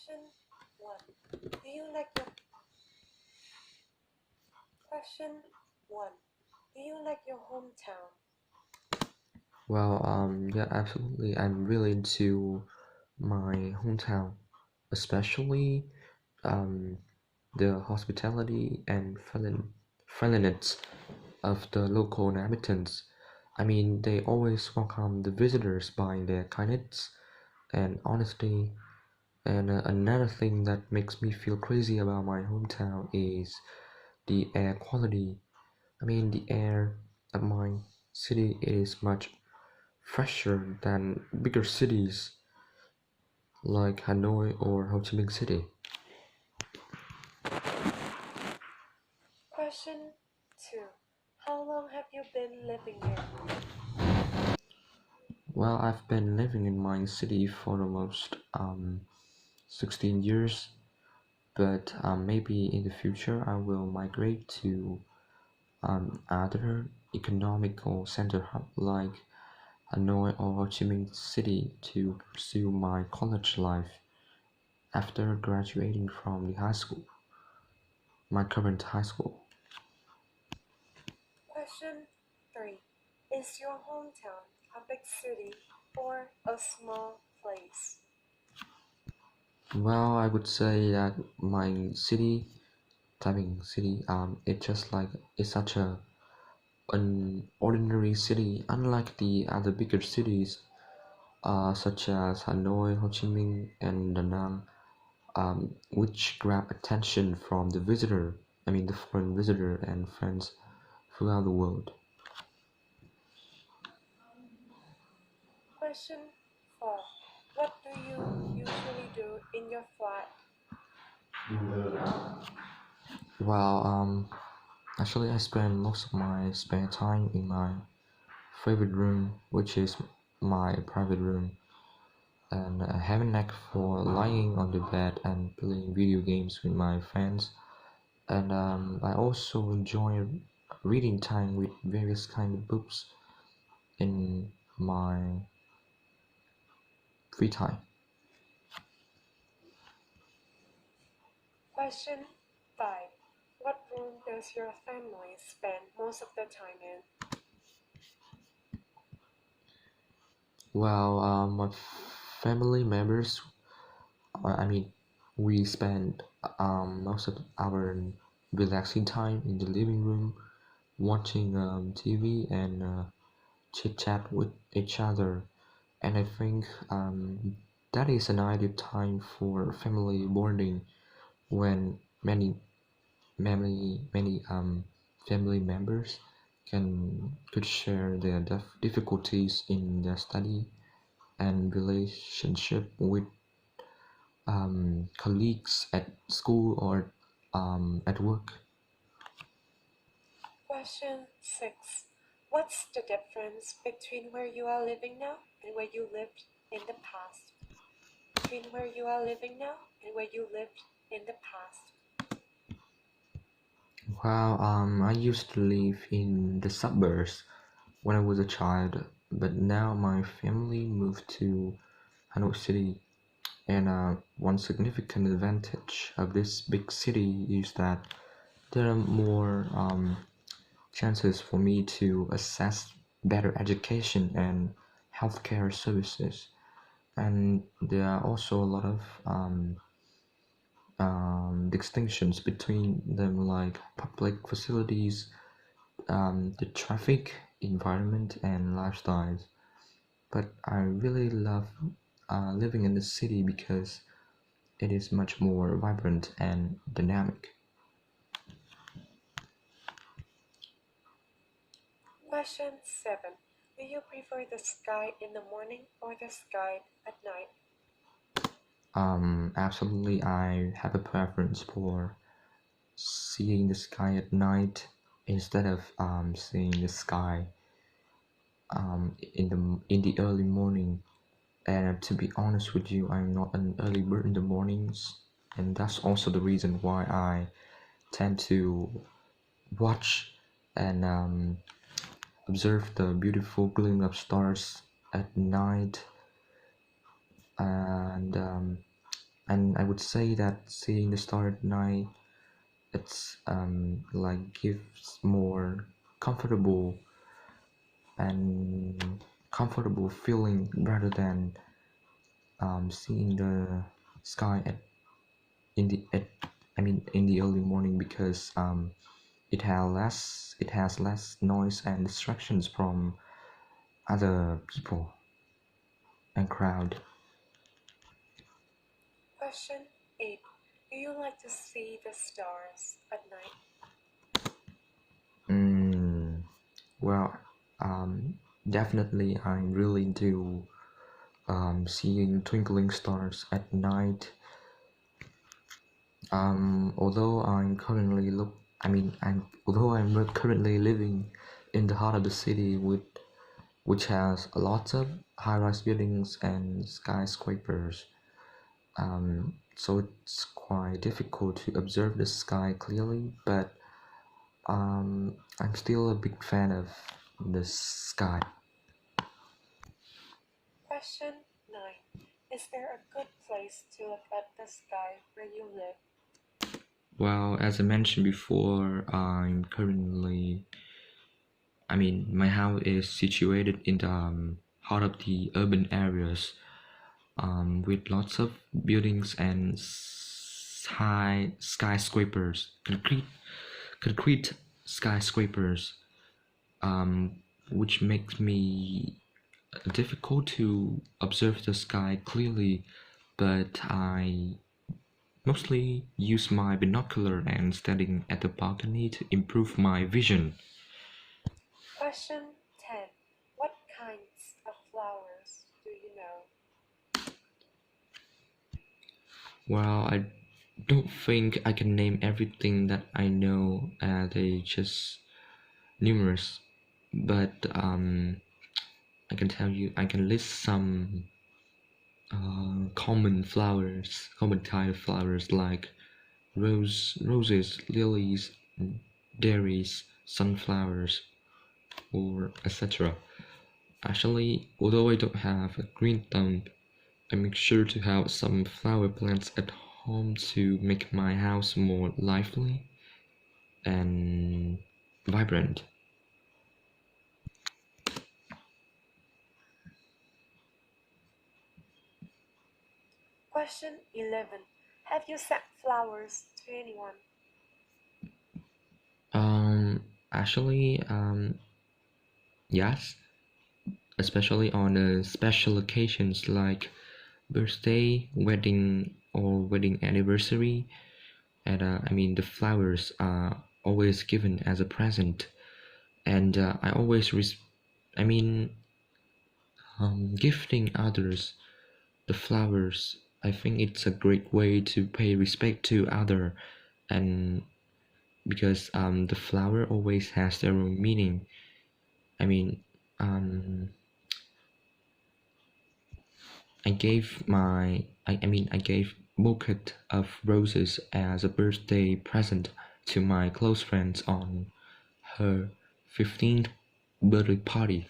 Question 1. Do you like your Question 1. Do you like your hometown? Well, yeah, absolutely. I'm really into my hometown, especially um, the hospitality and friendliness of the local inhabitants. I mean, they always welcome the visitors by their kindness and honesty. And another thing that makes me feel crazy about my hometown is the air quality. I mean, the air at my city is much fresher than bigger cities like Hanoi or Ho Chi Minh City. Question 2. How long have you been living here? Well, I've been living in my city for almost 16 years, but maybe in the future I will migrate to other economical center hub like Hanoi or Ho Chi Minh City to pursue my college life after graduating from the high school, my current high school. Question 3. Is your hometown a big city or a small place? Well, I would say that my city, Taiping City, it's just like it's such an ordinary city, unlike the other bigger cities, such as Hanoi, Ho Chi Minh, and Da Nang, which grab attention from the visitor. I mean, the foreign visitor and friends throughout the world. Question 4. What do you usually do in your flat? Well, actually, I spend most of my spare time in my favorite room, which is my private room, and I have a knack for lying on the bed and playing video games with my friends. And I also enjoy reading time with various kind of books in my free time. Question 5. What room does your family spend most of the time in? Well, my family members, I mean, we spend most of our relaxing time in the living room, watching TV and chit chat with each other. And I think that is an ideal time for family bonding when many family members could share their difficulties in their study and relationship with colleagues at school or at work. Question 6. What's the difference between where you are living now and where you lived in the past? Between where you are living now and where you lived in the past. Well, I used to live in the suburbs when I was a child, but now my family moved to Hanoi City. And one significant advantage of this big city is that there are more chances for me to access better education and healthcare services. And there are also a lot of distinctions between them, like public facilities, the traffic, environment, and lifestyles. But I really love living in the city because it is much more vibrant and dynamic. Question 7. Do you prefer the sky in the morning or the sky at night? Absolutely, I have a preference for seeing the sky at night instead of seeing the sky in the early morning. And to be honest with you, I'm not an early bird in the mornings, and that's also the reason why I tend to watch and observe the beautiful gleaming of stars at night. And and I would say that seeing the star at night, it's like gives more comfortable and comfortable feeling rather than seeing the sky in the at, I mean in the early morning, because it has less noise and distractions from other people and crowd. Question 8. Do you like to see the stars at night? Well, definitely I really do seeing twinkling stars at night. Although I'm currently look, I mean, although I'm not currently living in the heart of the city, which has a lot of high-rise buildings and skyscrapers, so it's quite difficult to observe the sky clearly. But I'm still a big fan of the sky. Question 9. Is there a good place to look at the sky where you live? Well, as I mentioned before, my house is situated in the heart of the urban areas, with lots of buildings and high skyscrapers, concrete skyscrapers, which makes me difficult to observe the sky clearly, but I mostly use my binocular and standing at the balcony to improve my vision. Question 10. What kinds of flowers do you know? Well, I don't think I can name everything that I know. They just numerous, but I can tell you, I can list some common kind of flowers like roses, lilies, dairies, sunflowers, or etc. Actually, although I don't have a green thumb, I make sure to have some flower plants at home to make my house more lively and vibrant. Question 11. Have you sent flowers to anyone? Actually, yes, especially on special occasions like birthday, wedding, or wedding anniversary. And the flowers are always given as a present, and I always I mean, gifting others the flowers. I think it's a great way to pay respect to other, and because the flower always has their own meaning. I mean, um, I gave bouquet of roses as a birthday present to my close friends on her 15th birthday party.